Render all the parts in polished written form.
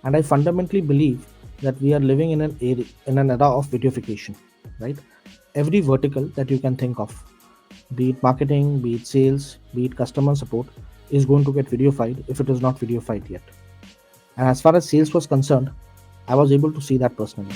And I fundamentally believe that we are living in an era of videoification, right? Every vertical that you can think of, be it marketing, be it sales, be it customer support, is going to get videofied if it is not videofied yet. And as far as sales was concerned, I was able to see that personally.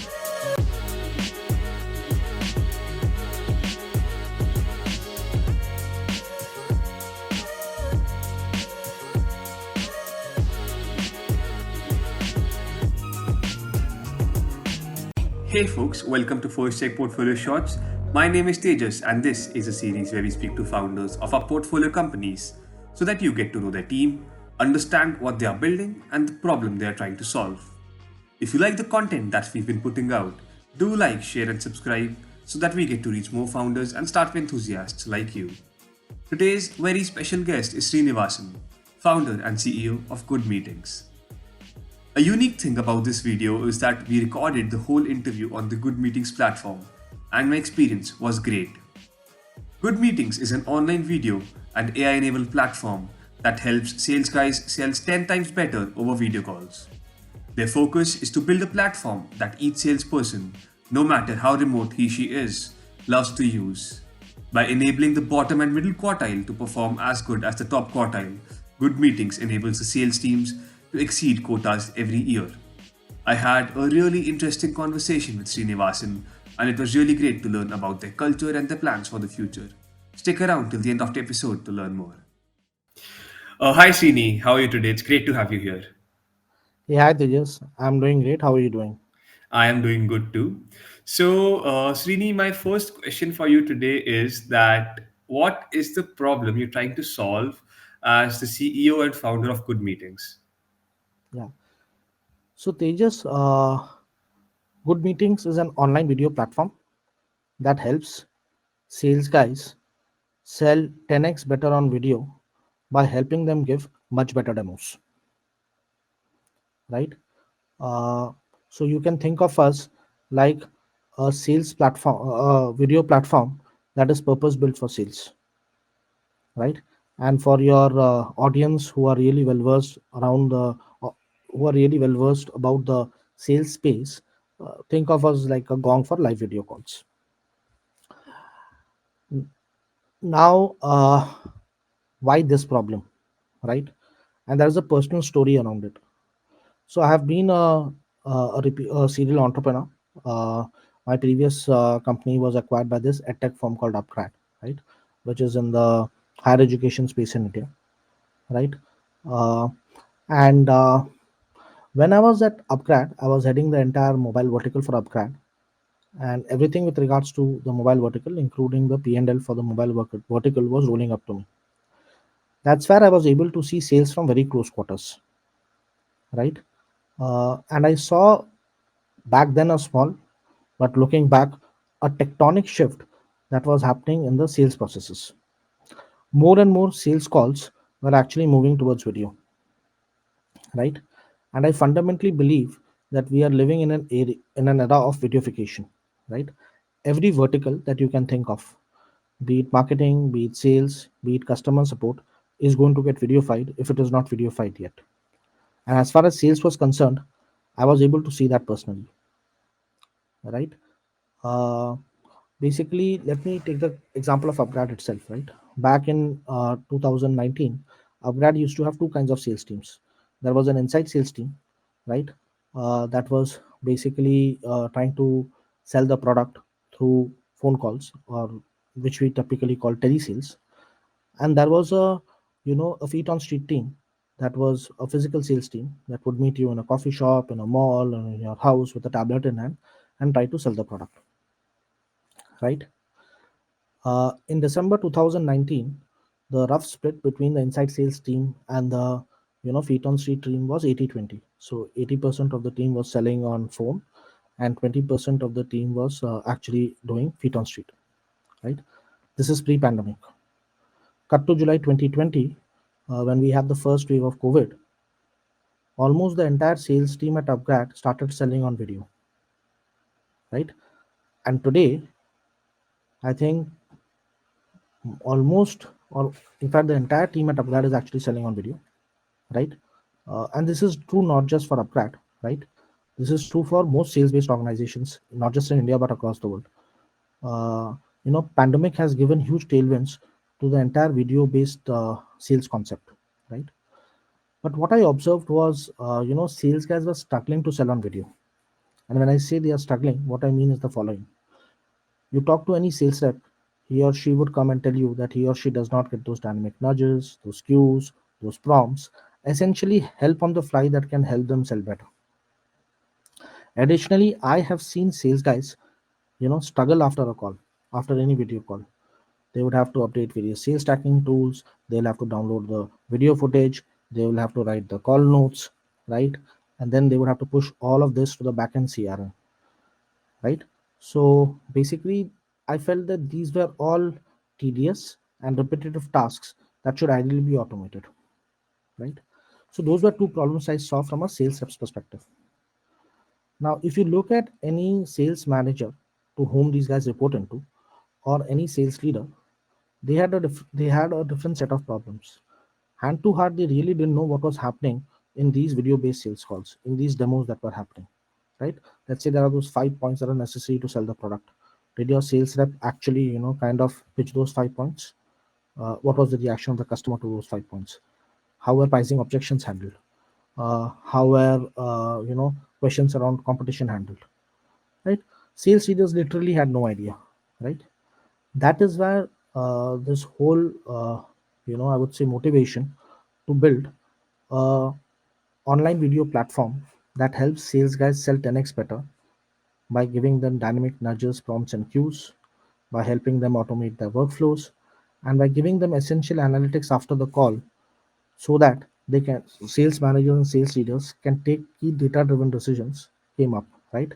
Hey folks, welcome to first Cheque Portfolio Shorts. My name is Tejas, and this is a series where we speak to founders of our portfolio companies so that you get to know their team, understand what they are building, and the problem they are trying to solve. If you like the content that we've been putting out, do like, share, and subscribe so that we get to reach more founders and startup enthusiasts like you. Today's very special guest is Srinivasan, founder and CEO of Goodmeetings. A unique thing about this video is that we recorded the whole interview on the Goodmeetings platform, and my experience was great. Goodmeetings is an online video and AI enabled platform that helps sales guys sell 10 times better over video calls. Their focus is to build a platform that each salesperson, no matter how remote he/she is, loves to use. By enabling the bottom and middle quartile to perform as good as the top quartile, Goodmeetings enables the sales teams to exceed quotas every year. I had a really interesting conversation with Srinivasan, and it was really great to learn about their culture and their plans for the future. Stick around till the end of the episode to learn more. Hi Srini, how are you today? It's great to have you here. Hey, hi Tejas. I'm doing great. How are you doing? I am doing good too. So, Srini, my first question for you today is that what is the problem you're trying to solve as the CEO and founder of Good Meetings? Yeah. So Tejas, Good Meetings is an online video platform that helps sales guys sell 10x better on video by helping them give much better demos, right? Uh, so you can think of us like a sales platform, a video platform that is purpose built for sales, right? And for your audience who are really well versed uh, who are really well versed about the sales space, think of us like a gong for live video calls. Now, why this problem, right? And there's a personal story around it. So I have been a serial entrepreneur. Uh, my previous company was acquired by this edtech firm called Upgrad, right, which is in the higher education space in India, right? Uh, and When I was at Upgrad, I was heading the entire mobile vertical for Upgrad, and everything with regards to the mobile vertical, including the P&L for the vertical, was rolling up to me. That's where I was able to see sales from very close quarters, right? And I saw back then a small, but looking back, a tectonic shift that was happening in the sales processes. More and more sales calls were actually moving towards video, right? And I fundamentally believe that we are living in an era of videoification, right? Every vertical that you can think of, be it marketing, be it sales, be it customer support, is going to get videofied if it is not videofied yet. And as far as sales was concerned, I was able to see that personally, right? Uh, Basically, let me take the example of Upgrad itself, right? Back in 2019, Upgrad used to have two kinds of sales teams. There was an inside sales team, right? That was basically trying to sell the product through phone calls, or which we typically call telesales. And there was a feet on street team that was a physical sales team that would meet you in a coffee shop, in a mall, or in your house with a tablet in hand and try to sell the product, right? In December 2019, the rough split between the inside sales team and the feet on street team was 80-20. So 80% of the team was selling on phone, and 20% of the team was actually doing feet on street. Right. This is pre-pandemic. Cut to July 2020, when we had the first wave of COVID, almost the entire sales team at Upgrad started selling on video. Right. And today, I think almost, or in fact, the entire team at Upgrad is actually selling on video, right? And this is true not just for Upgrad. right? This is true for most sales-based organizations, not just in India but across the world. Pandemic has given huge tailwinds to the entire video-based sales concept, right? But what I observed was, sales guys were struggling to sell on video. And when I say they are struggling, what I mean is the following: you talk to any sales rep, he or she would come and tell you that he or she does not get those dynamic nudges, those cues, those prompts, essentially help on the fly that can help them sell better. Additionally, I have seen sales guys, struggle after a call, after any video call. They would have to update various sales tracking tools. They'll have to download the video footage. They will have to write the call notes, right? And then they would have to push all of this to the backend CRM, right? So basically, I felt that these were all tedious and repetitive tasks that should ideally be automated, right? So those were two problems I saw from a sales rep's perspective. Now, if you look at any sales manager to whom these guys report into, or any sales leader, they had a different set of problems. Hand to heart, they really didn't know what was happening in these video-based sales calls, in these demos that were happening, right? Let's say there are those 5 points that are necessary to sell the product. Did your sales rep actually, kind of pitch those 5 points? What was the reaction of the customer to those 5 points? How were pricing objections handled? How were questions around competition handled? Right? Sales leaders literally had no idea, right? That is where this whole I would say motivation to build a online video platform that helps sales guys sell 10x better by giving them dynamic nudges, prompts, and cues, by helping them automate their workflows, and by giving them essential analytics after the call so that they can sales managers and sales leaders can take key data driven decisions came up, right?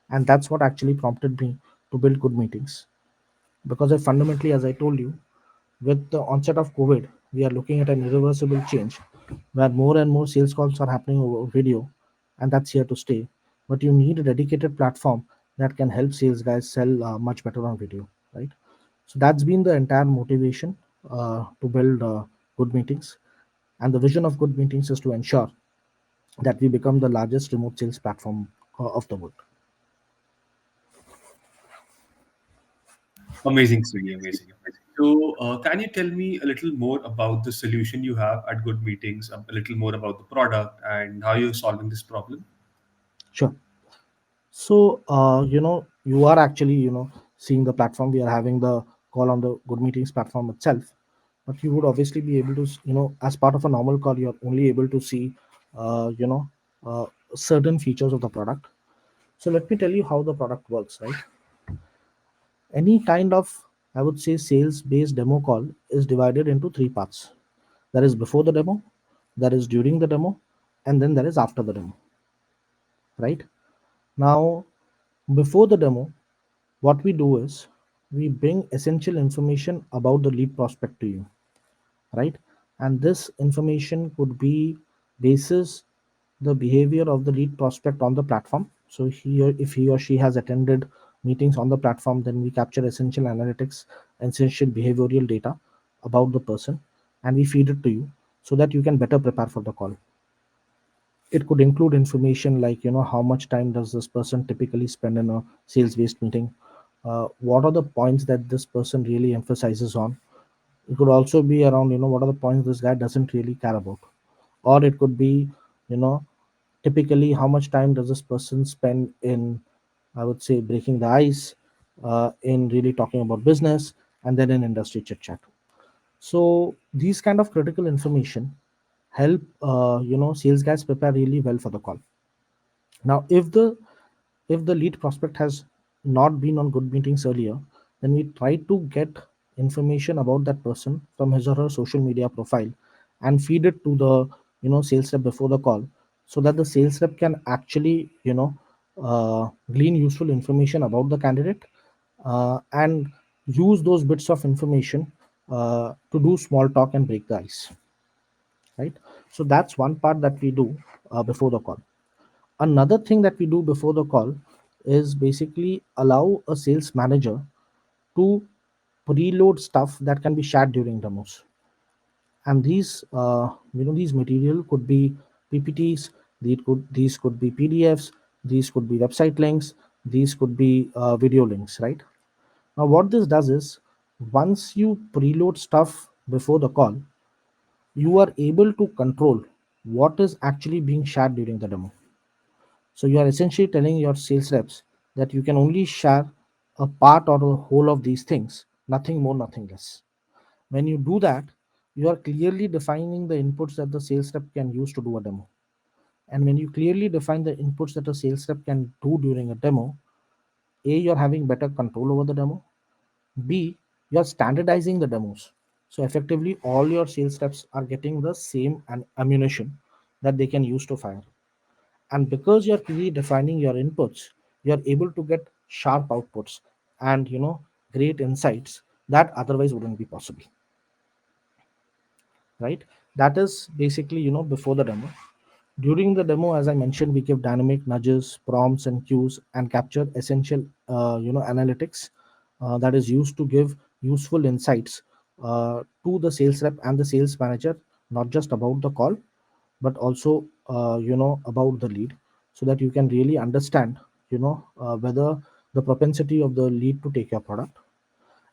And that's what actually prompted me to build good meetings, because I fundamentally, as I told you, with the onset of COVID, we are looking at an irreversible change where more and more sales calls are happening over video, and that's here to stay. But you need a dedicated platform that can help sales guys sell much better on video, right? So that's been the entire motivation to build good meetings. And the vision of good meetings is to ensure that we become the largest remote sales platform of the world. Amazing, Srini, amazing. So, can you tell me a little more about the solution you have at Good Meetings, a little more about the product and how you're solving this problem? Sure. So, you are actually, seeing the platform. We are having the call on the Good Meetings platform itself. But you would obviously be able to, as part of a normal call, you're only able to see, uh, you know, uh, certain features of the product. So, let me tell you how the product works, right? Any kind of, I would say, sales based demo call is divided into three parts. There is before the demo, there is during the demo, and then there is after the demo, right? Now, before the demo, what we do is we bring essential information about the lead prospect to you, right? And this information could be basis the behavior of the lead prospect on the platform. So if he or she has attended meetings on the platform, then we capture essential analytics, essential behavioral data about the person, and we feed it to you so that you can better prepare for the call. It could include information like, how much time does this person typically spend in a sales based meeting, what are the points that this person really emphasizes on. It could also be around, what are the points this guy doesn't really care about. Or it could be, you know typically how much time does this person spend in, I would say, breaking the ice, in really talking about business, and then in industry chit chat. So these kind of critical information help, sales guys prepare really well for the call. Now, if the lead prospect has not been on good meetings earlier, then we try to get information about that person from his or her social media profile and feed it to the, sales rep before the call, so that the sales rep can actually, glean useful information about the candidate, and use those bits of information to do small talk and break the ice, right? So that's one part that we do before the call. Another thing that we do before the call is basically allow a sales manager to preload stuff that can be shared during demos. And these, these material could be PPTs, These could be PDFs, these could be website links, these could be video links, right? Now, what this does is, once you preload stuff before the call, you are able to control what is actually being shared during the demo. So you are essentially telling your sales reps that you can only share a part or a whole of these things, nothing more, nothing less. When you do that, you are clearly defining the inputs that the sales rep can use to do a demo. And when you clearly define the inputs that a sales rep can do during a demo, A, you're having better control over the demo. B, you're standardizing the demos. So effectively, all your sales reps are getting the same ammunition that they can use to fire. And because you're clearly defining your inputs, you're able to get sharp outputs and great insights that otherwise wouldn't be possible, right? That is basically before the demo. During the demo, as I mentioned, we give dynamic nudges, prompts, and cues, and capture essential, analytics that is used to give useful insights to the sales rep and the sales manager, not just about the call, but also, about the lead, so that you can really understand, whether the propensity of the lead to take your product.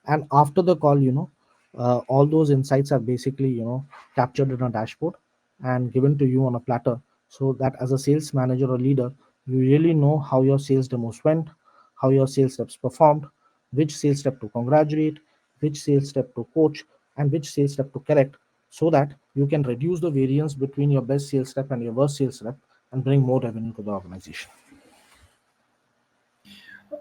And after the call, all those insights are basically captured in a dashboard and given to you on a platter, so that as a sales manager or leader, you really know how your sales demos went, how your sales reps performed, which sales rep to congratulate, which sales rep to coach, and which sales rep to correct, so that you can reduce the variance between your best sales rep and your worst sales rep and bring more revenue to the organization.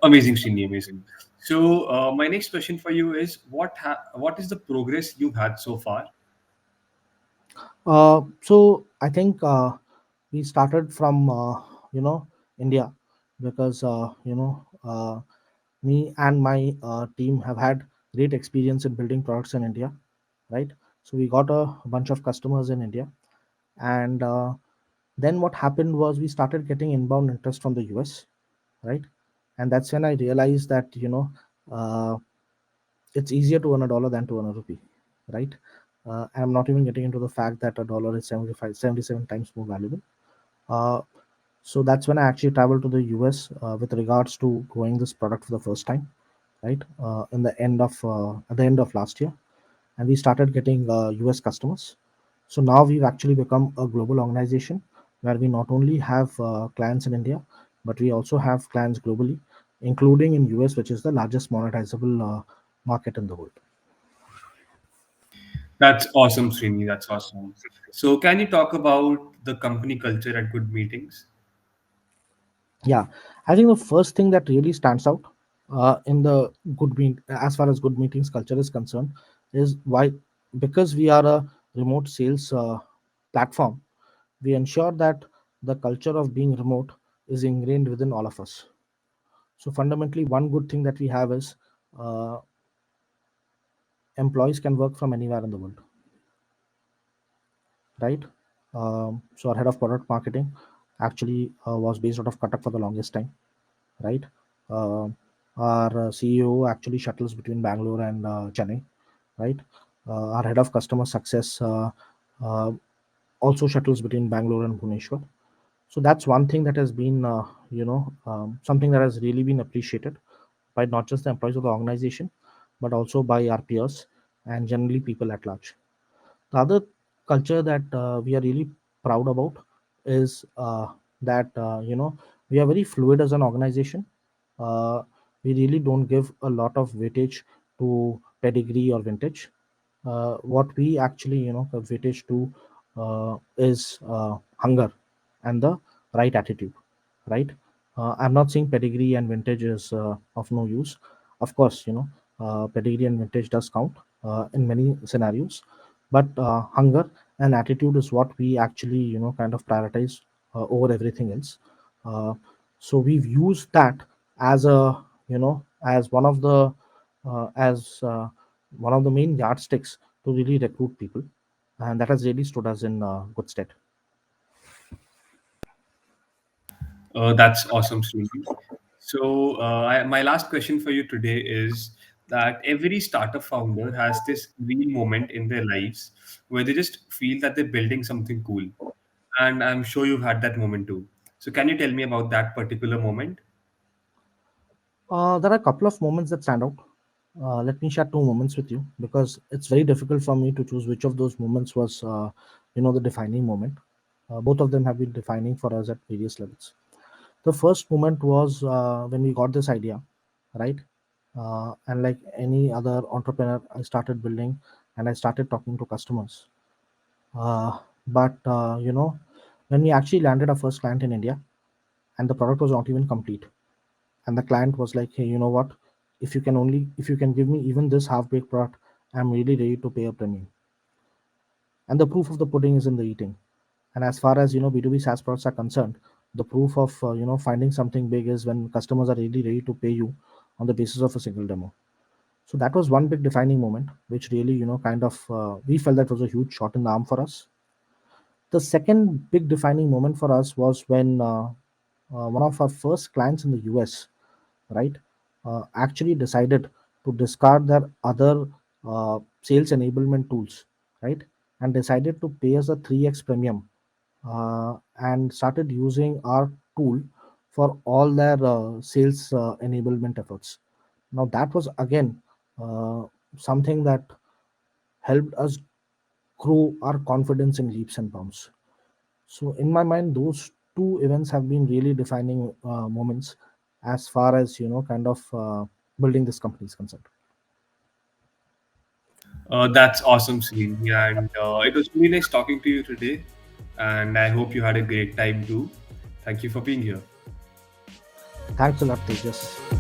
Amazing, Srini, amazing. So, my next question for you is what is the progress you've had so far? So I think we started from India, because me and my team have had great experience in building products in India, right? So we got a bunch of customers in India, and then what happened was we started getting inbound interest from the US, right? And that's when I realized that uh, it's easier to earn a dollar than to earn a rupee, right? I'm not even getting into the fact that a dollar is 77 times more valuable. uh, so that's when I actually traveled to the US with regards to growing this product for the first time, right? At the end of last year, and we started getting US customers. So now we've actually become a global organization, where we not only have clients in India, but we also have clients globally, including in US, which is the largest monetizable market in the world. That's awesome, Srini. That's awesome. So, can you talk about the company culture at Good Meetings? Yeah, I think the first thing that really stands out in the as far as good meetings culture is concerned, is why, because we are a remote sales platform, we ensure that the culture of being remote is ingrained within all of us. So fundamentally, one good thing that we have is, uh, employees can work from anywhere in the world, right? So our head of product marketing actually was based out of Cuttack for the longest time, right? Uh, our CEO actually shuttles between Bangalore and Chennai, right? Our head of customer success uh, also shuttles between Bangalore and Bhubaneswar. So that's one thing that has been, something that has really been appreciated by not just the employees of the organization, but also by our peers and generally people at large. The other culture that we are really proud about is that we are very fluid as an organization. We really don't give a lot of weightage to pedigree or vintage. What we actually give weightage to is hunger and the right attitude, right? I'm not saying pedigree and vintage is of no use. Of course, pedigree and vintage does count in many scenarios, but hunger and attitude is what we actually kind of prioritize over everything else. uh, so we've used that as a as one of the main yardsticks to really recruit people, and that has really stood us in good stead. That's awesome, Srini. So, my last question for you today is that every startup founder has this real moment in their lives where they just feel that they're building something cool. and I'm sure you've had that moment too. So, can you tell me about that particular moment? There are a couple of moments that stand out. Let me share two moments with you because it's very difficult for me to choose which of those moments was, the defining moment. Both of them have been defining for us at various levels. The first moment was when we got this idea, right? And like any other entrepreneur, I started building and I started talking to customers. But when we actually landed our first client in India, and the product was not even complete, and the client was like, hey, you know what, if you can give me even this half baked product, I'm really ready to pay a premium. And the proof of the pudding is in the eating. And as far as B2B SaaS products are concerned, the proof of finding something big is when customers are really ready to pay you on the basis of a single demo. So that was one big defining moment, which really kind of we felt that was a huge shot in the arm for us. The second big defining moment for us was when one of our first clients in the US, right, actually decided to discard their other sales enablement tools, right, and decided to pay us a 3x premium, and started using our tool for all their sales enablement efforts. Now, that was again uh, something that helped us grow our confidence in leaps and bounds. So, in my mind, those two events have been really defining moments as far as kind of building this company is concerned. That's awesome, Srini, and it was really nice talking to you today. And I hope you had a great time too. Thank you for being here. Thanks a lot, Tejas.